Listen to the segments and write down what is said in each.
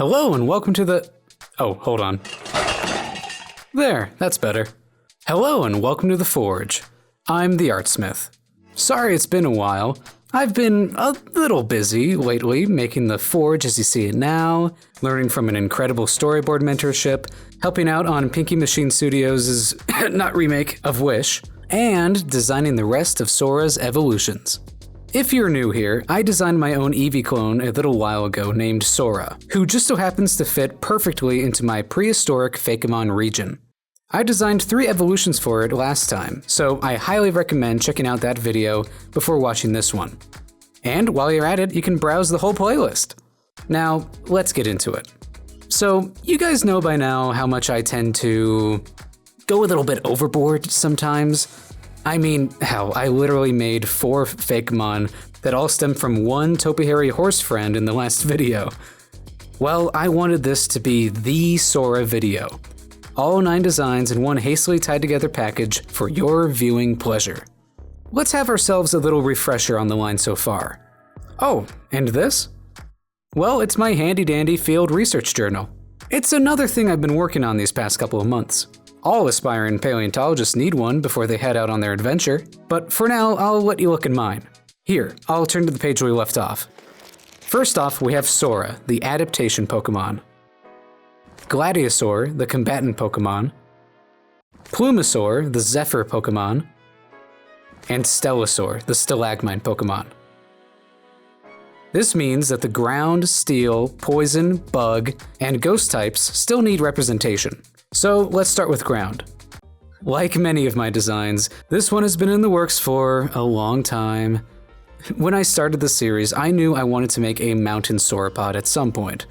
Hello and welcome to the... Oh, hold on. There, that's better. Hello and welcome to the Forge. I'm the Artsmith. Sorry it's been a while. I've been a little busy lately making the Forge as you see it now, learning from an incredible storyboard mentorship, helping out on Pinky Machine Studios' not remake of Wish, and designing the rest of Saura's evolutions. If you're new here, I designed my own Eevee clone a little while ago named Saura, who just so happens to fit perfectly into my prehistoric Fakemon region. I designed 3 evolutions for it last time, so I highly recommend checking out that video before watching this one. And while you're at it, you can browse the whole playlist. Now, let's get into it. So, you guys know by now how much I tend to go a little bit overboard sometimes. I mean, hell, I literally made 4 Fakemon that all stem from one Topiary horse friend in the last video. Well, I wanted this to be the Saura video. All 9 designs in one hastily tied together package for your viewing pleasure. Let's have ourselves a little refresher on the line so far. Oh, and this? Well, it's my handy-dandy field research journal. It's another thing I've been working on these past couple of months. All aspiring paleontologists need one before they head out on their adventure, but for now, I'll let you look in mine. Here, I'll turn to the page we left off. First off, we have Saura, the adaptation Pokemon. Gladiasaur, the combatant Pokemon. Plumasaur, the Zephyr Pokemon. And Stellasaur, the stalagmite Pokemon. This means that the ground, steel, poison, bug, and ghost types still need representation. So let's start with ground. Like many of my designs, this one has been in the works for a long time. When I started the series, I knew I wanted to make a mountain sauropod at some point.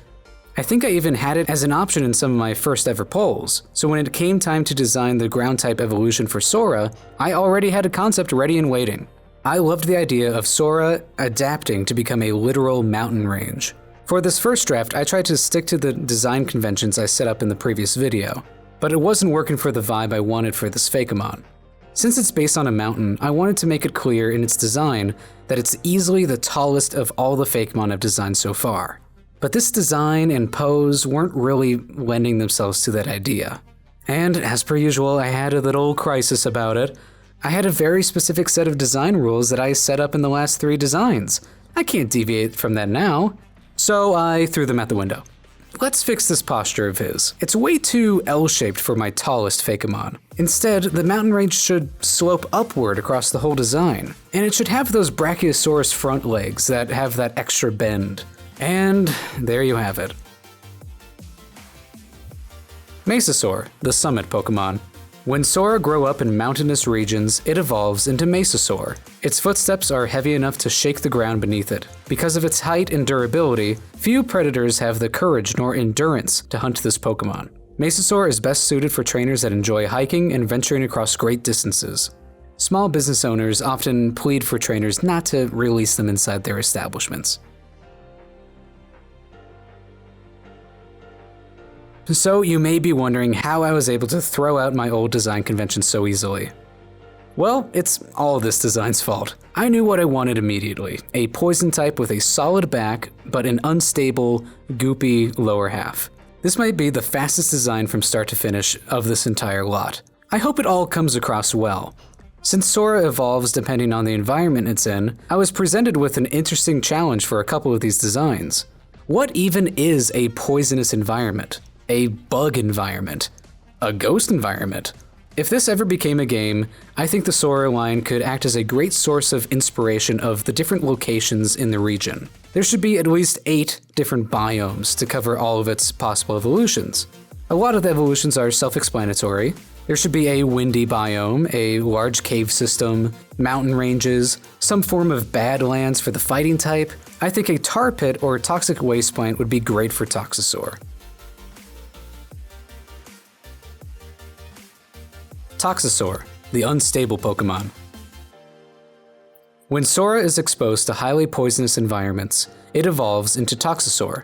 I think I even had it as an option in some of my first ever polls, so when it came time to design the ground type evolution for Saura, I already had a concept ready and waiting. I loved the idea of Saura adapting to become a literal mountain range. For this first draft, I tried to stick to the design conventions I set up in the previous video, but it wasn't working for the vibe I wanted for this Fakemon. Since it's based on a mountain, I wanted to make it clear in its design that it's easily the tallest of all the Fakemon I've designed so far. But this design and pose weren't really lending themselves to that idea. And as per usual, I had a little crisis about it. I had a very specific set of design rules that I set up in the last 3 designs. I can't deviate from that now. So I threw them out the window. Let's fix this posture of his. It's way too L-shaped for my tallest Fakemon. Instead, the mountain range should slope upward across the whole design. And it should have those Brachiosaurus front legs that have that extra bend. And there you have it. Mesasaur, the summit Pokemon. When Saura grow up in mountainous regions, it evolves into Mesasaur. Its footsteps are heavy enough to shake the ground beneath it. Because of its height and durability, few predators have the courage nor endurance to hunt this Pokemon. Mesasaur is best suited for trainers that enjoy hiking and venturing across great distances. Small business owners often plead for trainers not to release them inside their establishments. So you may be wondering how I was able to throw out my old design conventions so easily. Well, it's all of this design's fault. I knew what I wanted immediately, a poison type with a solid back, but an unstable, goopy lower half. This might be the fastest design from start to finish of this entire lot. I hope it all comes across well. Since Saura evolves depending on the environment it's in, I was presented with an interesting challenge for a couple of these designs. What even is a poisonous environment? A bug environment? A ghost environment? If this ever became a game, I think the Saura line could act as a great source of inspiration of the different locations in the region. There should be at least 8 different biomes to cover all of its possible evolutions. A lot of the evolutions are self-explanatory. There should be a windy biome, a large cave system, mountain ranges, some form of badlands for the fighting type. I think a tar pit or toxic waste plant would be great for Toxisaur. Toxisaur, the unstable Pokemon. When Saura is exposed to highly poisonous environments, it evolves into Toxisaur.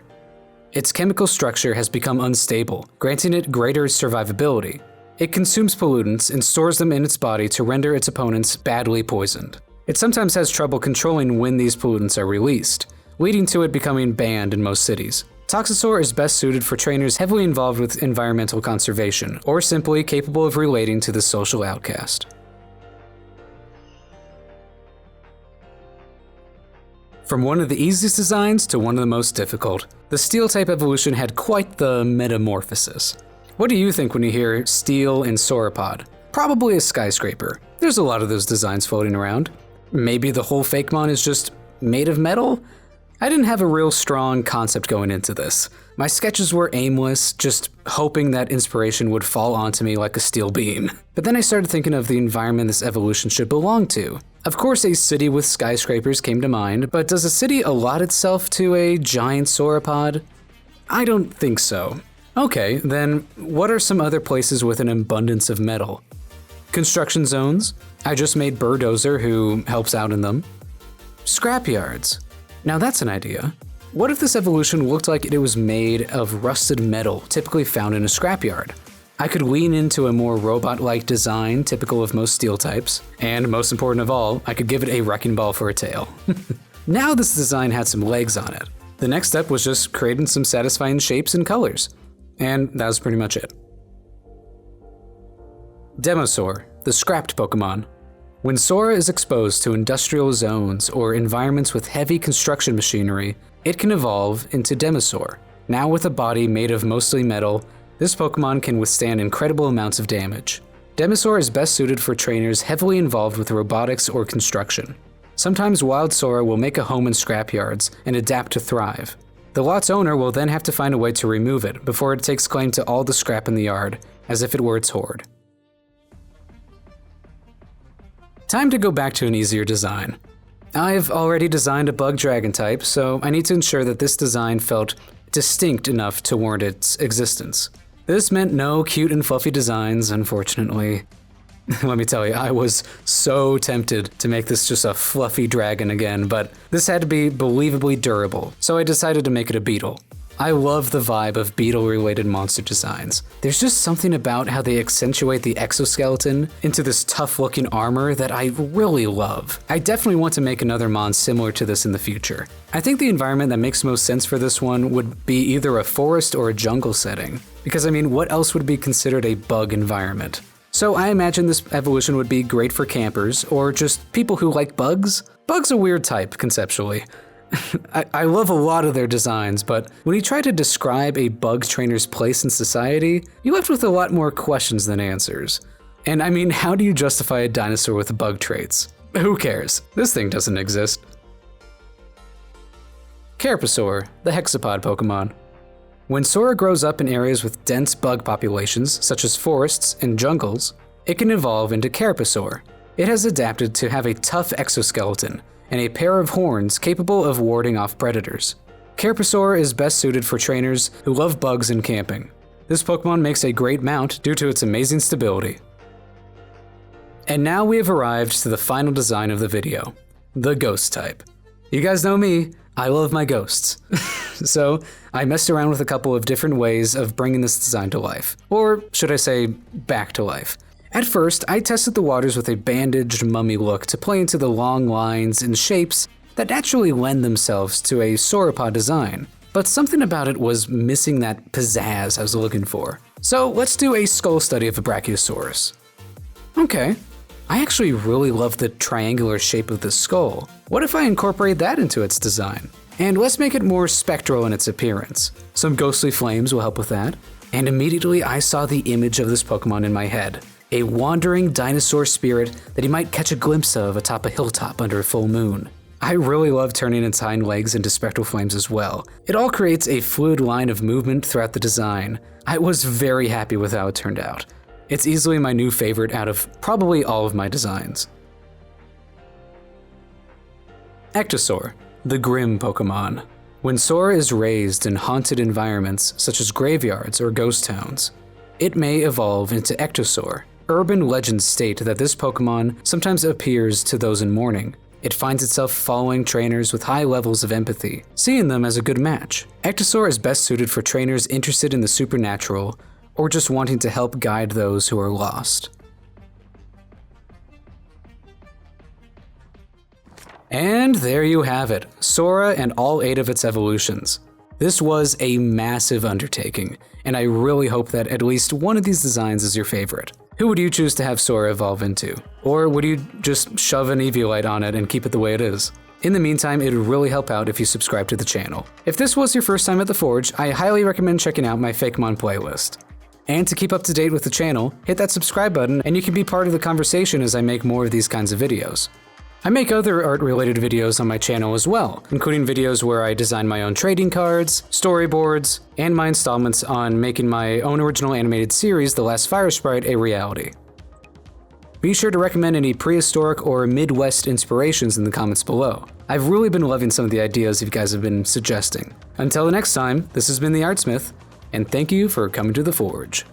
Its chemical structure has become unstable, granting it greater survivability. It consumes pollutants and stores them in its body to render its opponents badly poisoned. It sometimes has trouble controlling when these pollutants are released, leading to it becoming banned in most cities. Toxisaur is best suited for trainers heavily involved with environmental conservation, or simply capable of relating to the social outcast. From one of the easiest designs to one of the most difficult, the Steel-type evolution had quite the metamorphosis. What do you think when you hear Steel and Sauropod? Probably a skyscraper. There's a lot of those designs floating around. Maybe the whole Fakemon is just made of metal? I didn't have a real strong concept going into this. My sketches were aimless, just hoping that inspiration would fall onto me like a steel beam. But then I started thinking of the environment this evolution should belong to. Of course, a city with skyscrapers came to mind, but does a city allot itself to a giant sauropod? I don't think so. Okay, then what are some other places with an abundance of metal? Construction zones. I just made Birdozer, who helps out in them. Scrapyards. Now that's an idea. What if this evolution looked like it was made of rusted metal, typically found in a scrapyard? I could lean into a more robot-like design, typical of most steel types, and most important of all, I could give it a wrecking ball for a tail. Now this design had some legs on it. The next step was just creating some satisfying shapes and colors. And that was pretty much it. Demosaur, the scrapped Pokemon. When Saura is exposed to industrial zones or environments with heavy construction machinery, it can evolve into Demosaur. Now with a body made of mostly metal, this Pokemon can withstand incredible amounts of damage. Demosaur is best suited for trainers heavily involved with robotics or construction. Sometimes wild Saura will make a home in scrapyards and adapt to thrive. The lot's owner will then have to find a way to remove it before it takes claim to all the scrap in the yard, as if it were its hoard. Time to go back to an easier design. I've already designed a bug dragon type, so I need to ensure that this design felt distinct enough to warrant its existence. This meant no cute and fluffy designs, unfortunately. Let me tell you, I was so tempted to make this just a fluffy dragon again, but this had to be believably durable, so I decided to make it a beetle. I love the vibe of beetle-related monster designs. There's just something about how they accentuate the exoskeleton into this tough-looking armor that I really love. I definitely want to make another mon similar to this in the future. I think the environment that makes most sense for this one would be either a forest or a jungle setting. Because I mean, what else would be considered a bug environment? So I imagine this evolution would be great for campers, or just people who like bugs. Bug's a weird type, conceptually. I love a lot of their designs, but when you try to describe a bug trainer's place in society, you're left with a lot more questions than answers. And I mean, how do you justify a dinosaur with bug traits? Who cares? This thing doesn't exist. Carapasaur, the hexapod Pokemon. When Saura grows up in areas with dense bug populations, such as forests and jungles, it can evolve into Carapasaur. It has adapted to have a tough exoskeleton and a pair of horns capable of warding off predators. Carapasaur is best suited for trainers who love bugs and camping. This Pokemon makes a great mount due to its amazing stability. And now we have arrived to the final design of the video, the ghost type. You guys know me, I love my ghosts. So I messed around with a couple of different ways of bringing this design to life, or should I say, back to life. At first, I tested the waters with a bandaged mummy look to play into the long lines and shapes that naturally lend themselves to a sauropod design, but something about it was missing that pizzazz I was looking for. So let's do a skull study of a Brachiosaurus. Okay, I actually really love the triangular shape of the skull. What if I incorporate that into its design? And let's make it more spectral in its appearance. Some ghostly flames will help with that. And immediately I saw the image of this Pokemon in my head. A wandering dinosaur spirit that he might catch a glimpse of atop a hilltop under a full moon. I really love turning its hind legs into spectral flames as well. It all creates a fluid line of movement throughout the design. I was very happy with how it turned out. It's easily my new favorite out of probably all of my designs. Ectosaur, the grim Pokemon. When Saura is raised in haunted environments such as graveyards or ghost towns, it may evolve into Ectosaur. Urban legends state that this Pokemon sometimes appears to those in mourning. It finds itself following trainers with high levels of empathy, seeing them as a good match. Ectosaur is best suited for trainers interested in the supernatural or just wanting to help guide those who are lost. And there you have it, Saura and all 8 of its evolutions. This was a massive undertaking, and I really hope that at least one of these designs is your favorite. Who would you choose to have Saura evolve into? Or would you just shove an Eevee light on it and keep it the way it is? In the meantime, it would really help out if you subscribe to the channel. If this was your first time at the Forge, I highly recommend checking out my Fakemon playlist. And to keep up to date with the channel, hit that subscribe button and you can be part of the conversation as I make more of these kinds of videos. I make other art-related videos on my channel as well, including videos where I design my own trading cards, storyboards, and my installments on making my own original animated series, The Last Fire Sprite, a reality. Be sure to recommend any prehistoric or Midwest inspirations in the comments below. I've really been loving some of the ideas you guys have been suggesting. Until the next time, this has been the Artsmith, and thank you for coming to the Forge.